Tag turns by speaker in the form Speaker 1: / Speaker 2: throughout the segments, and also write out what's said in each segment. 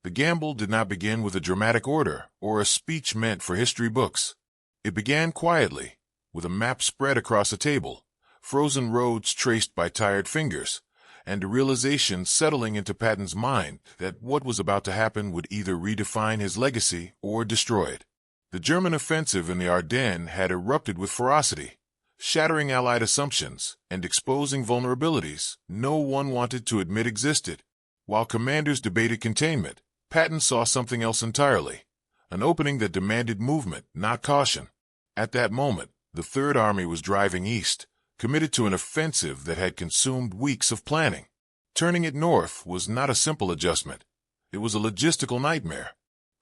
Speaker 1: The gamble did not begin with a dramatic order or a speech meant for history books. It began quietly, with a map spread across a table, frozen roads traced by tired fingers, and a realization settling into Patton's mind that what was about to happen would either redefine his legacy or destroy it. The German offensive in the Ardennes had erupted with ferocity, shattering Allied assumptions and exposing vulnerabilities no one wanted to admit existed. While commanders debated containment, Patton saw something else entirely, an opening that demanded movement, not caution. At that moment, the Third Army was driving east, committed to an offensive that had consumed weeks of planning. Turning it north was not a simple adjustment. It was a logistical nightmare.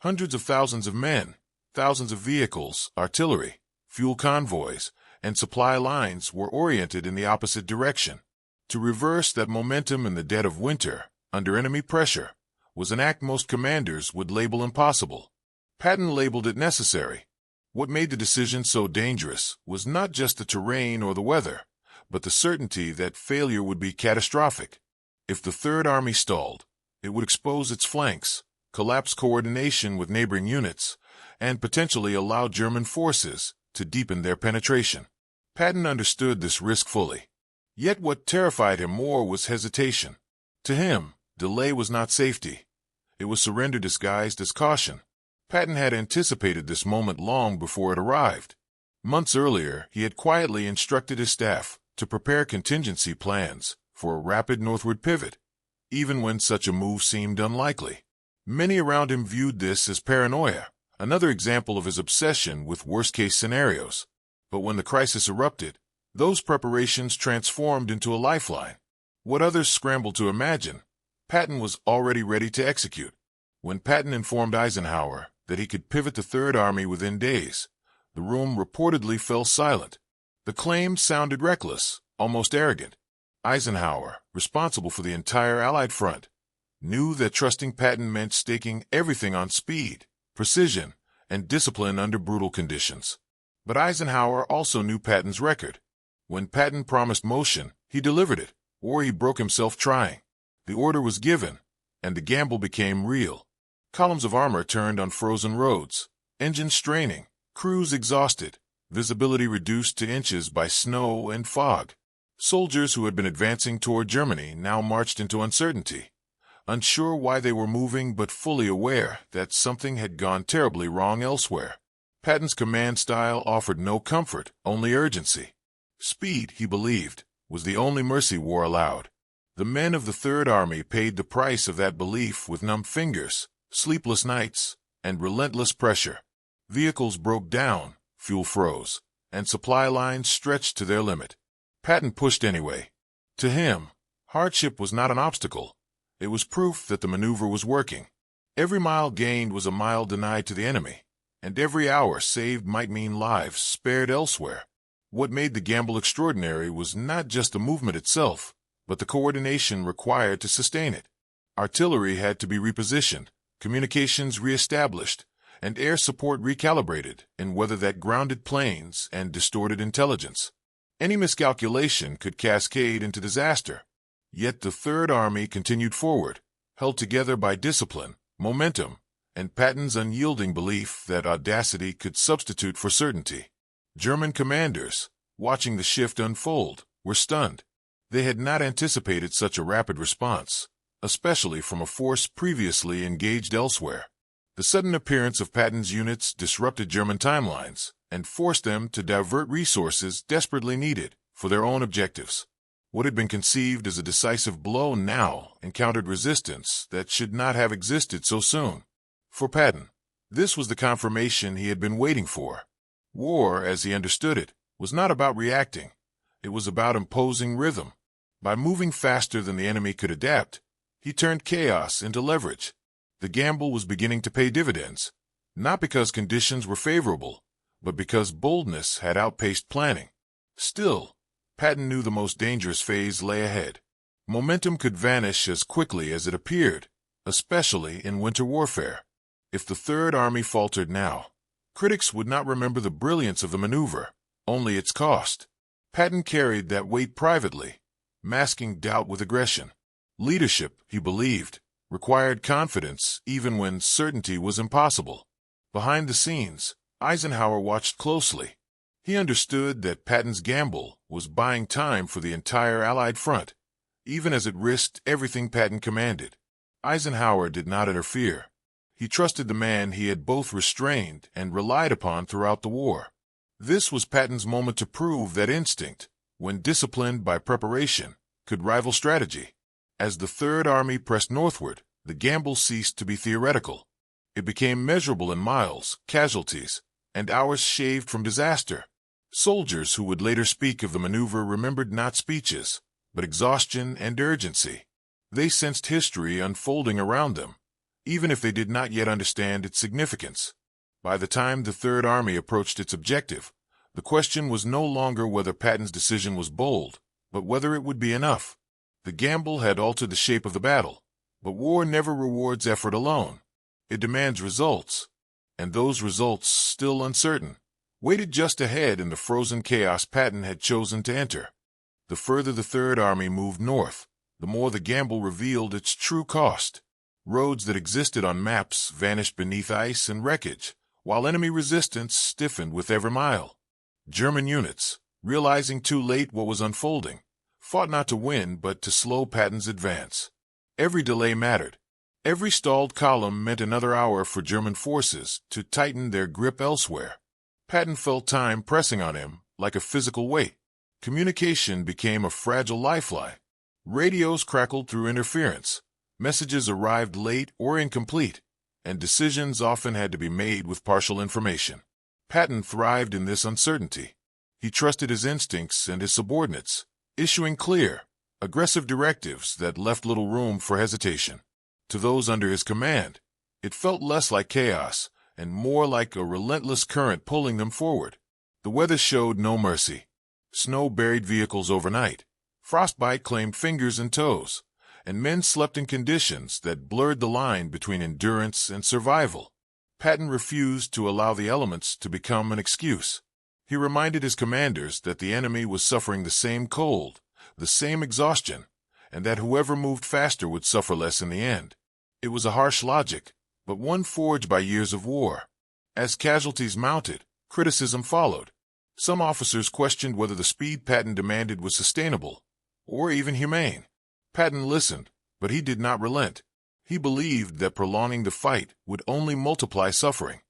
Speaker 1: Hundreds of thousands of men, thousands of vehicles, artillery, fuel convoys, and supply lines were oriented in the opposite direction. To reverse that momentum in the dead of winter, under enemy pressure, was an act most commanders would label impossible. Patton labeled it necessary. What made the decision so dangerous was not just the terrain or the weather, but the certainty that failure would be catastrophic. If the Third Army stalled, it would expose its flanks, collapse coordination with neighboring units, and potentially allow German forces to deepen their penetration. Patton understood this risk fully. Yet what terrified him more was hesitation. To him, delay was not safety. It was surrender disguised as caution. Patton had anticipated this moment long before it arrived. Months earlier, he had quietly instructed his staff to prepare contingency plans for a rapid northward pivot, even when such a move seemed unlikely. Many around him viewed this as paranoia, another example of his obsession with worst-case scenarios. But when the crisis erupted, those preparations transformed into a lifeline. What others scrambled to imagine, Patton was already ready to execute. When Patton informed Eisenhower that he could pivot the Third Army within days, the room reportedly fell silent. The claim sounded reckless, almost arrogant. Eisenhower, responsible for the entire Allied front, knew that trusting Patton meant staking everything on speed, precision, and discipline under brutal conditions. But Eisenhower also knew Patton's record. When Patton promised motion, he delivered it, or he broke himself trying. The order was given, and the gamble became real. Columns of armor turned on frozen roads, engines straining, crews exhausted, visibility reduced to inches by snow and fog. Soldiers who had been advancing toward Germany now marched into uncertainty, unsure why they were moving but fully aware that something had gone terribly wrong elsewhere. Patton's command style offered no comfort, only urgency. Speed, he believed, was the only mercy war allowed. The men of the Third Army paid the price of that belief with numb fingers, sleepless nights, and relentless pressure. Vehicles broke down, fuel froze, and supply lines stretched to their limit. Patton pushed anyway. To him, hardship was not an obstacle. It was proof that the maneuver was working. Every mile gained was a mile denied to the enemy, and every hour saved might mean lives spared elsewhere. What made the gamble extraordinary was not just the movement itself, but the coordination required to sustain it. Artillery had to be repositioned, communications reestablished, and air support recalibrated in weather that grounded planes and distorted intelligence. Any miscalculation could cascade into disaster. Yet the Third Army continued forward, held together by discipline, momentum, and Patton's unyielding belief that audacity could substitute for certainty. German commanders, watching the shift unfold, were stunned. They had not anticipated such a rapid response, especially from a force previously engaged elsewhere. The sudden appearance of Patton's units disrupted German timelines and forced them to divert resources desperately needed for their own objectives. What had been conceived as a decisive blow now encountered resistance that should not have existed so soon. For Patton, this was the confirmation he had been waiting for. War, as he understood it, was not about reacting. It was about imposing rhythm. By moving faster than the enemy could adapt, he turned chaos into leverage. The gamble was beginning to pay dividends, not because conditions were favorable, but because boldness had outpaced planning. Still, Patton knew the most dangerous phase lay ahead. Momentum could vanish as quickly as it appeared, especially in winter warfare. If the Third Army faltered now, critics would not remember the brilliance of the maneuver, only its cost. Patton carried that weight privately, masking doubt with aggression. Leadership, he believed, required confidence even when certainty was impossible. Behind the scenes, Eisenhower watched closely. He understood that Patton's gamble was buying time for the entire Allied front, even as it risked everything Patton commanded. Eisenhower did not interfere. He trusted the man he had both restrained and relied upon throughout the war. This was Patton's moment to prove that instinct, when disciplined by preparation, could rival strategy. As the Third Army pressed northward, the gamble ceased to be theoretical. It became measurable in miles, casualties, and hours shaved from disaster. Soldiers who would later speak of the maneuver remembered not speeches, but exhaustion and urgency. They sensed history unfolding around them, even if they did not yet understand its significance. By the time the Third Army approached its objective, the question was no longer whether Patton's decision was bold, but whether it would be enough. The gamble had altered the shape of the battle, but war never rewards effort alone. It demands results, and those results, still uncertain, waited just ahead in the frozen chaos Patton had chosen to enter. The further the Third Army moved north, the more the gamble revealed its true cost. Roads that existed on maps vanished beneath ice and wreckage, while enemy resistance stiffened with every mile. German units, realizing too late what was unfolding, fought not to win but to slow Patton's advance. Every delay mattered. Every stalled column meant another hour for German forces to tighten their grip elsewhere. Patton felt time pressing on him like a physical weight. Communication became a fragile lifeline. Radios crackled through interference. Messages arrived late or incomplete, and decisions often had to be made with partial information. Patton thrived in this uncertainty. He trusted his instincts and his subordinates, issuing clear, aggressive directives that left little room for hesitation. To those under his command, it felt less like chaos and more like a relentless current pulling them forward. The weather showed no mercy. Snow buried vehicles overnight. Frostbite claimed fingers and toes, and men slept in conditions that blurred the line between endurance and survival. Patton refused to allow the elements to become an excuse. He reminded his commanders that the enemy was suffering the same cold, the same exhaustion, and that whoever moved faster would suffer less in the end. It was a harsh logic, but one forged by years of war. As casualties mounted, criticism followed. Some officers questioned whether the speed Patton demanded was sustainable, or even humane. Patton listened, but he did not relent. He believed that prolonging the fight would only multiply suffering.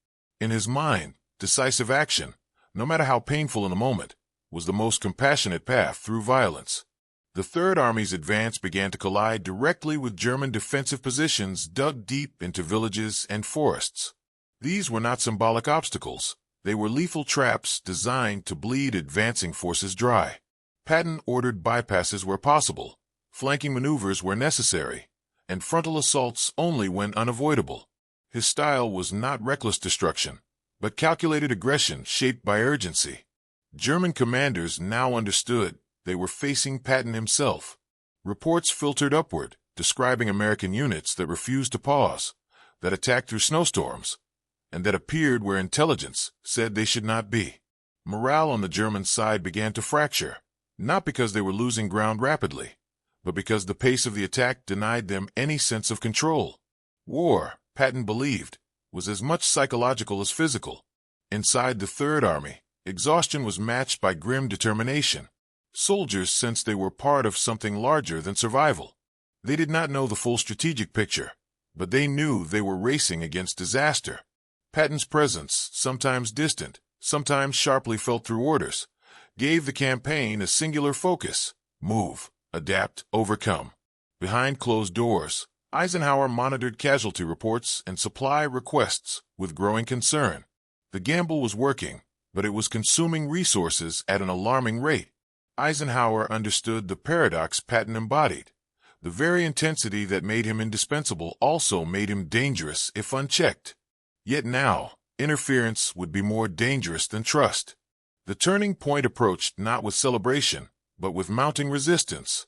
Speaker 1: In his mind, decisive action, no matter how painful in the moment, was the most compassionate path through violence. The Third Army's advance began to collide directly with German defensive positions dug deep into villages and forests. These were not symbolic obstacles. They were lethal traps designed to bleed advancing forces dry. Patton ordered bypasses where possible, flanking maneuvers where necessary, and frontal assaults only when unavoidable. His style was not reckless destruction, but calculated aggression shaped by urgency. German commanders now understood they were facing Patton himself. Reports filtered upward, describing American units that refused to pause, that attacked through snowstorms, and that appeared where intelligence said they should not be. Morale on the German side began to fracture, not because they were losing ground rapidly, but because the pace of the attack denied them any sense of control. War, Patton believed, was as much psychological as physical. Inside the Third Army, exhaustion was matched by grim determination. Soldiers sensed they were part of something larger than survival. They did not know the full strategic picture, but they knew they were racing against disaster. Patton's presence, sometimes distant, sometimes sharply felt through orders, gave the campaign a singular focus: move, adapt, overcome. Behind closed doors, Eisenhower monitored casualty reports and supply requests with growing concern. The gamble was working, but it was consuming resources at an alarming rate. Eisenhower understood the paradox Patton embodied. The very intensity that made him indispensable also made him dangerous if unchecked. Yet now, interference would be more dangerous than trust. The turning point approached not with celebration, but with mounting resistance.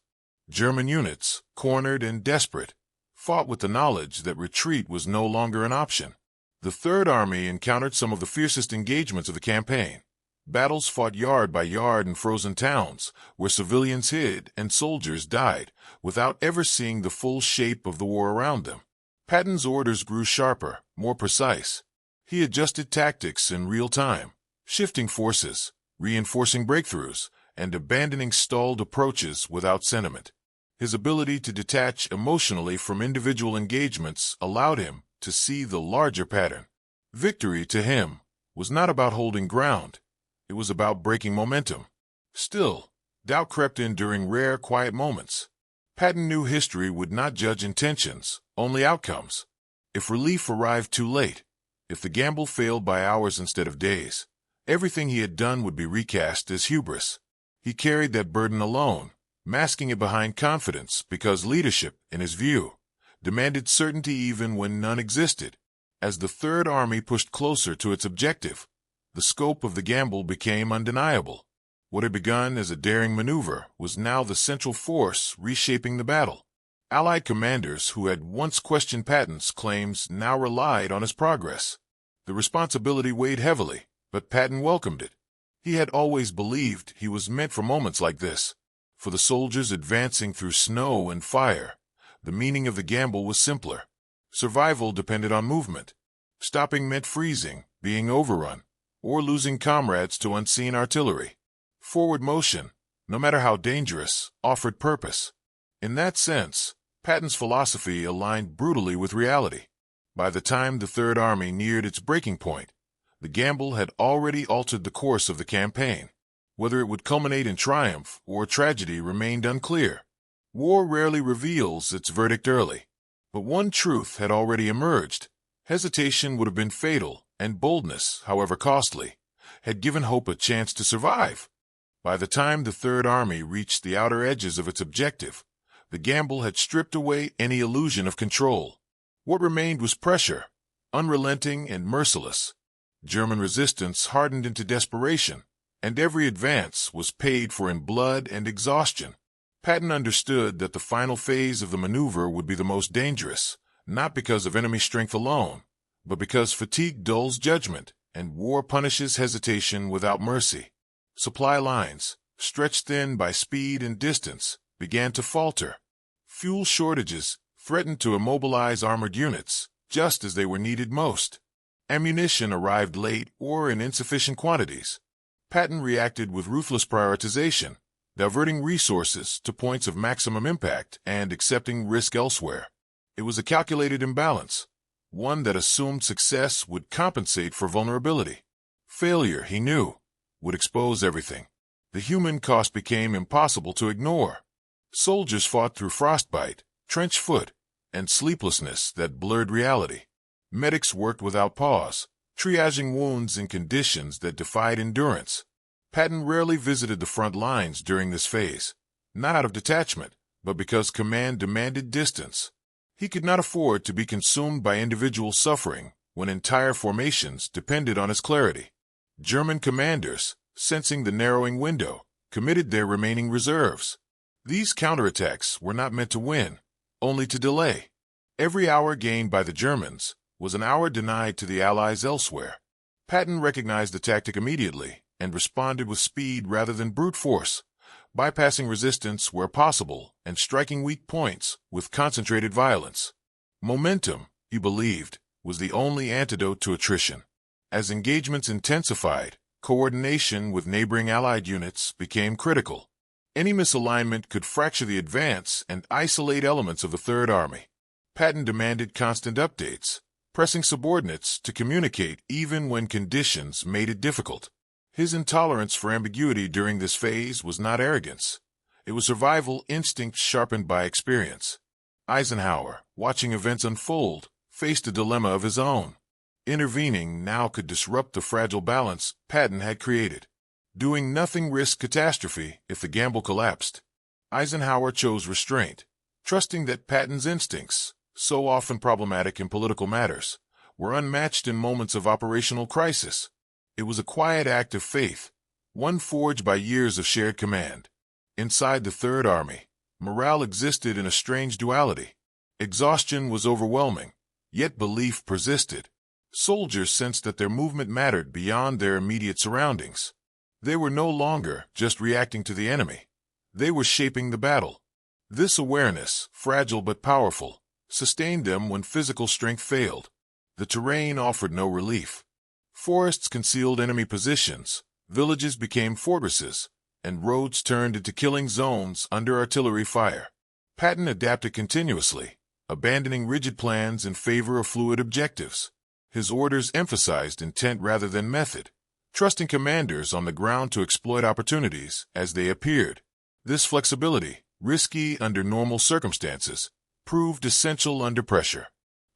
Speaker 1: German units, cornered and desperate, fought with the knowledge that retreat was no longer an option. The Third Army encountered some of the fiercest engagements of the campaign, Battles fought yard by yard in frozen towns, where civilians hid and soldiers died, without ever seeing the full shape of the war around them. Patton's orders grew sharper, more precise. He adjusted tactics in real time, shifting forces, reinforcing breakthroughs, and abandoning stalled approaches without sentiment. His ability to detach emotionally from individual engagements allowed him to see the larger pattern. Victory, to him, was not about holding ground. It was about breaking momentum. Still, doubt crept in during rare, quiet moments. Patton knew history would not judge intentions, only outcomes. If relief arrived too late, if the gamble failed by hours instead of days, everything he had done would be recast as hubris. He carried that burden alone, masking it behind confidence because leadership, in his view, demanded certainty even when none existed. As the Third Army pushed closer to its objective, the scope of the gamble became undeniable. What had begun as a daring maneuver was now the central force reshaping the battle. Allied commanders who had once questioned Patton's claims now relied on his progress. The responsibility weighed heavily, but Patton welcomed it. He had always believed he was meant for moments like this. For the soldiers advancing through snow and fire, the meaning of the gamble was simpler. Survival depended on movement. Stopping meant freezing, being overrun, or losing comrades to unseen artillery. Forward motion, no matter how dangerous, offered purpose. In that sense, Patton's philosophy aligned brutally with reality. By the time the Third Army neared its breaking point, the gamble had already altered the course of the campaign. Whether it would culminate in triumph or tragedy remained unclear. War rarely reveals its verdict early. But one truth had already emerged. Hesitation would have been fatal, and boldness, however costly, had given hope a chance to survive. By the time the Third Army reached the outer edges of its objective, the gamble had stripped away any illusion of control. What remained was pressure, unrelenting and merciless. German resistance hardened into desperation, and every advance was paid for in blood and exhaustion. Patton understood that the final phase of the maneuver would be the most dangerous, not because of enemy strength alone, but because fatigue dulls judgment, and war punishes hesitation without mercy. Supply lines, stretched thin by speed and distance, began to falter. Fuel shortages threatened to immobilize armored units, just as they were needed most. Ammunition arrived late or in insufficient quantities. Patton reacted with ruthless prioritization, diverting resources to points of maximum impact and accepting risk elsewhere. It was a calculated imbalance, one that assumed success would compensate for vulnerability. Failure, he knew, would expose everything. The human cost became impossible to ignore. Soldiers fought through frostbite, trench foot, and sleeplessness that blurred reality. Medics worked without pause, triaging wounds in conditions that defied endurance. Patton rarely visited the front lines during this phase, not out of detachment, but because command demanded distance. He could not afford to be consumed by individual suffering when entire formations depended on his clarity. German commanders, sensing the narrowing window, committed their remaining reserves. These counterattacks were not meant to win, only to delay. Every hour gained by the Germans was an hour denied to the Allies elsewhere. Patton recognized the tactic immediately and responded with speed rather than brute force, bypassing resistance where possible and striking weak points with concentrated violence. Momentum, he believed, was the only antidote to attrition. As engagements intensified, coordination with neighboring Allied units became critical. Any misalignment could fracture the advance and isolate elements of the Third Army. Patton demanded constant updates, pressing subordinates to communicate even when conditions made it difficult. His intolerance for ambiguity during this phase was not arrogance. It was survival instinct sharpened by experience. Eisenhower, watching events unfold, faced a dilemma of his own. Intervening now could disrupt the fragile balance Patton had created. Doing nothing risked catastrophe if the gamble collapsed. Eisenhower chose restraint, trusting that Patton's instincts, so often problematic in political matters, were unmatched in moments of operational crisis. It was a quiet act of faith, one forged by years of shared command. Inside the Third Army, morale existed in a strange duality. Exhaustion was overwhelming, yet belief persisted. Soldiers sensed that their movement mattered beyond their immediate surroundings. They were no longer just reacting to the enemy. They were shaping the battle. This awareness, fragile but powerful, sustained them when physical strength failed. The terrain offered no relief. Forests concealed enemy positions, villages became fortresses, and roads turned into killing zones under artillery fire. Patton adapted continuously, abandoning rigid plans in favor of fluid objectives. His orders emphasized intent rather than method, trusting commanders on the ground to exploit opportunities as they appeared. This flexibility, risky under normal circumstances, proved essential under pressure.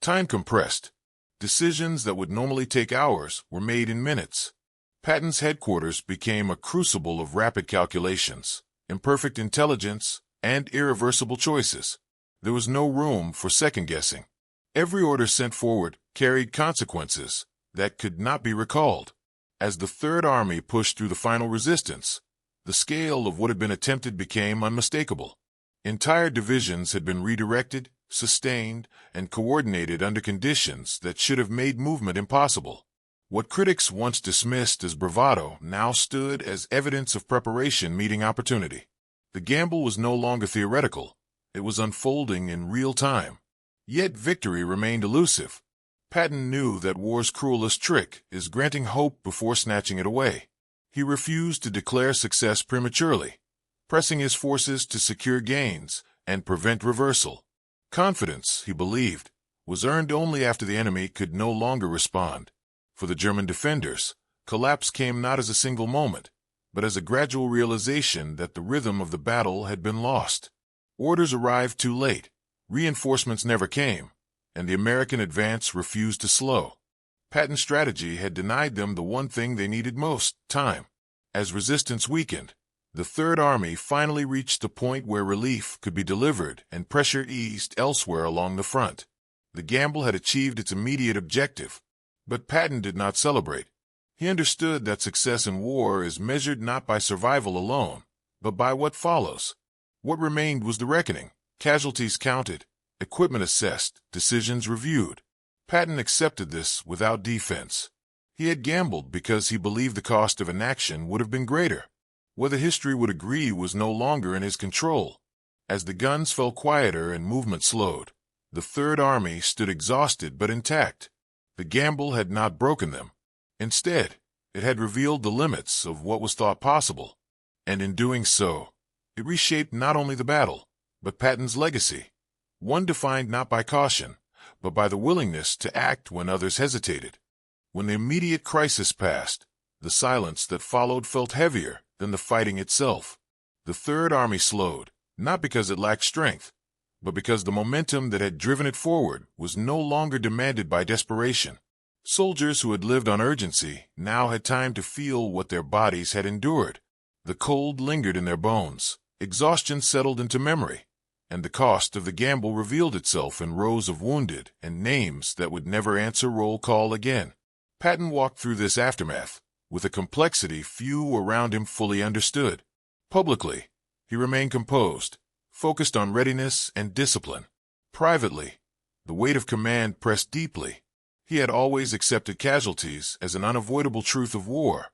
Speaker 1: Time compressed. Decisions that would normally take hours were made in minutes. Patton's headquarters became a crucible of rapid calculations, imperfect intelligence, and irreversible choices. There was no room for second-guessing. Every order sent forward carried consequences that could not be recalled. As the Third Army pushed through the final resistance, the scale of what had been attempted became unmistakable. Entire divisions had been redirected, sustained, and coordinated under conditions that should have made movement impossible. What critics once dismissed as bravado now stood as evidence of preparation meeting opportunity. The gamble was no longer theoretical. It was unfolding in real time. Yet victory remained elusive. Patton knew that war's cruelest trick is granting hope before snatching it away. He refused to declare success prematurely, pressing his forces to secure gains and prevent reversal. Confidence, he believed, was earned only after the enemy could no longer respond. For the German defenders, collapse came not as a single moment, but as a gradual realization that the rhythm of the battle had been lost. Orders arrived too late, reinforcements never came, and the American advance refused to slow. Patton's strategy had denied them the one thing they needed most, time. As resistance weakened, the Third Army finally reached the point where relief could be delivered and pressure eased elsewhere along the front. The gamble had achieved its immediate objective, but Patton did not celebrate. He understood that success in war is measured not by survival alone, but by what follows. What remained was the reckoning, casualties counted, equipment assessed, decisions reviewed. Patton accepted this without defense. He had gambled because he believed the cost of inaction would have been greater. Whether history would agree was no longer in his control. As the guns fell quieter and movement slowed, the Third Army stood exhausted but intact. The gamble had not broken them. Instead, it had revealed the limits of what was thought possible. And in doing so, it reshaped not only the battle, but Patton's legacy, one defined not by caution, but by the willingness to act when others hesitated. When the immediate crisis passed, the silence that followed felt heavier than the fighting itself. The Third Army slowed, not because it lacked strength, but because the momentum that had driven it forward was no longer demanded by desperation. Soldiers who had lived on urgency now had time to feel what their bodies had endured. The cold lingered in their bones, exhaustion settled into memory, and the cost of the gamble revealed itself in rows of wounded and names that would never answer roll call again. Patton walked through this aftermath with a complexity few around him fully understood. Publicly, he remained composed, focused on readiness and discipline. Privately, the weight of command pressed deeply. He had always accepted casualties as an unavoidable truth of war,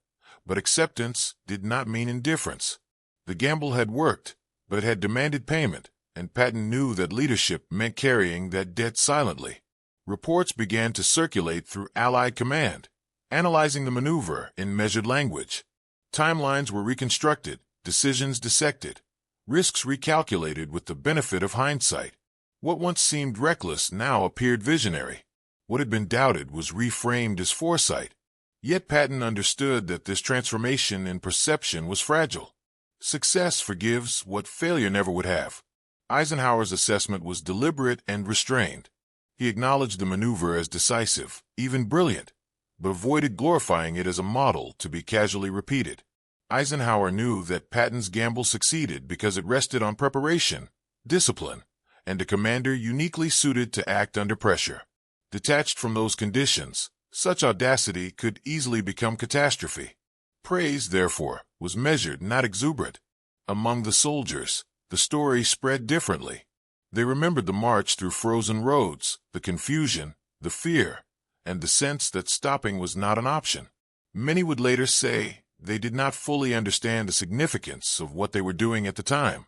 Speaker 1: but acceptance did not mean indifference. The gamble had worked, but it had demanded payment, and Patton knew that leadership meant carrying that debt silently. Reports began to circulate through Allied command, analyzing the maneuver in measured language. Timelines were reconstructed, decisions dissected, risks recalculated with the benefit of hindsight. What once seemed reckless now appeared visionary. What had been doubted was reframed as foresight. Yet Patton understood that this transformation in perception was fragile. Success forgives what failure never would have. Eisenhower's assessment was deliberate and restrained. He acknowledged the maneuver as decisive, even brilliant, but avoided glorifying it as a model to be casually repeated. Eisenhower knew that Patton's gamble succeeded because it rested on preparation, discipline, and a commander uniquely suited to act under pressure. Detached from those conditions, such audacity could easily become catastrophe. Praise, therefore, was measured, not exuberant. Among the soldiers, the story spread differently. They remembered the march through frozen roads, the confusion, the fear, and the sense that stopping was not an option. Many would later say, they did not fully understand the significance of what they were doing at the time.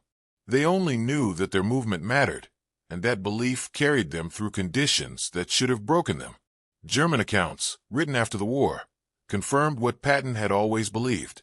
Speaker 1: They only knew that their movement mattered, and that belief carried them through conditions that should have broken them. German accounts, written after the war, confirmed what Patton had always believed.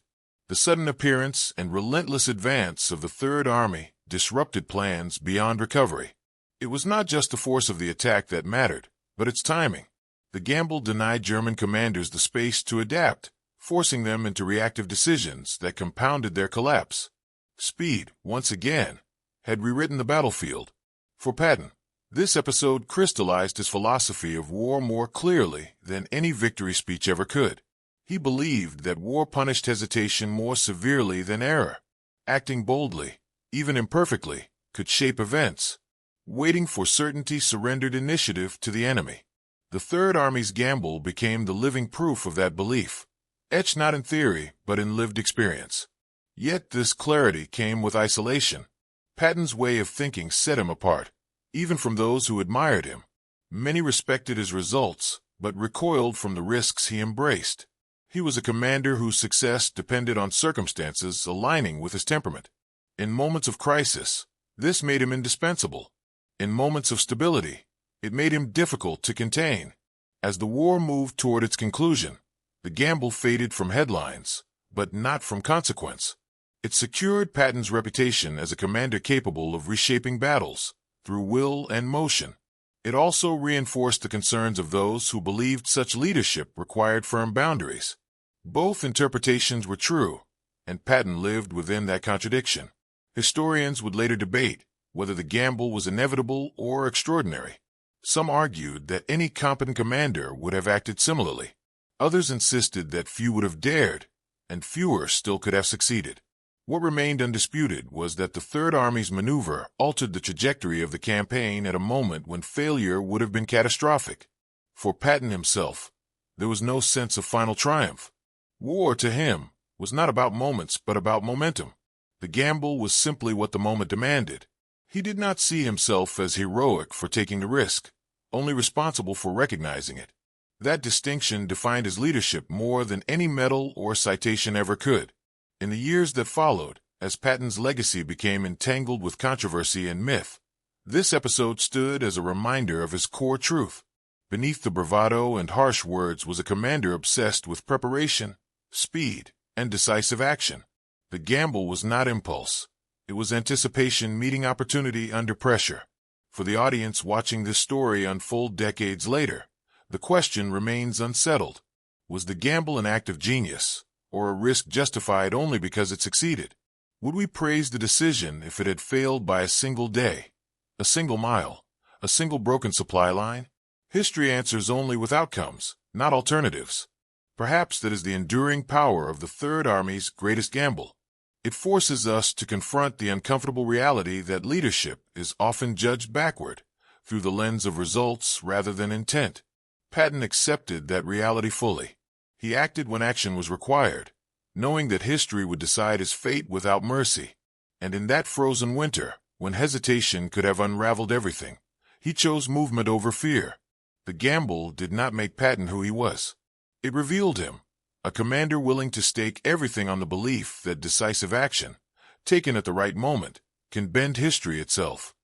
Speaker 1: The sudden appearance and relentless advance of the Third Army disrupted plans beyond recovery. It was not just the force of the attack that mattered, but its timing. The gamble denied German commanders the space to adapt, forcing them into reactive decisions that compounded their collapse. Speed, once again, had rewritten the battlefield. For Patton, this episode crystallized his philosophy of war more clearly than any victory speech ever could. He believed that war punished hesitation more severely than error. Acting boldly, even imperfectly, could shape events. Waiting for certainty surrendered initiative to the enemy. The Third Army's gamble became the living proof of that belief, etched not in theory, but in lived experience. Yet this clarity came with isolation. Patton's way of thinking set him apart, even from those who admired him. Many respected his results, but recoiled from the risks he embraced. He was a commander whose success depended on circumstances aligning with his temperament. In moments of crisis, this made him indispensable. In moments of stability, it made him difficult to contain. As the war moved toward its conclusion, the gamble faded from headlines, but not from consequence. It secured Patton's reputation as a commander capable of reshaping battles through will and motion. It also reinforced the concerns of those who believed such leadership required firm boundaries. Both interpretations were true, and Patton lived within that contradiction. Historians would later debate whether the gamble was inevitable or extraordinary. Some argued that any competent commander would have acted similarly. Others insisted that few would have dared, and fewer still could have succeeded. What remained undisputed was that the Third Army's maneuver altered the trajectory of the campaign at a moment when failure would have been catastrophic. For Patton himself, there was no sense of final triumph. War, to him, was not about moments but about momentum. The gamble was simply what the moment demanded. He did not see himself as heroic for taking the risk, only responsible for recognizing it. That distinction defined his leadership more than any medal or citation ever could. In the years that followed, as Patton's legacy became entangled with controversy and myth, this episode stood as a reminder of his core truth. Beneath the bravado and harsh words was a commander obsessed with preparation, speed, and decisive action. The gamble was not impulse. It was anticipation meeting opportunity under pressure. For the audience watching this story unfold decades later, the question remains unsettled. Was the gamble an act of genius, or a risk justified only because it succeeded? Would we praise the decision if it had failed by a single day, a single mile, a single broken supply line? History answers only with outcomes, not alternatives. Perhaps that is the enduring power of the Third Army's greatest gamble. It forces us to confront the uncomfortable reality that leadership is often judged backward, through the lens of results rather than intent. Patton accepted that reality fully. He acted when action was required, knowing that history would decide his fate without mercy. And in that frozen winter, when hesitation could have unraveled everything, he chose movement over fear. The gamble did not make Patton who he was. It revealed him, a commander willing to stake everything on the belief that decisive action, taken at the right moment, can bend history itself.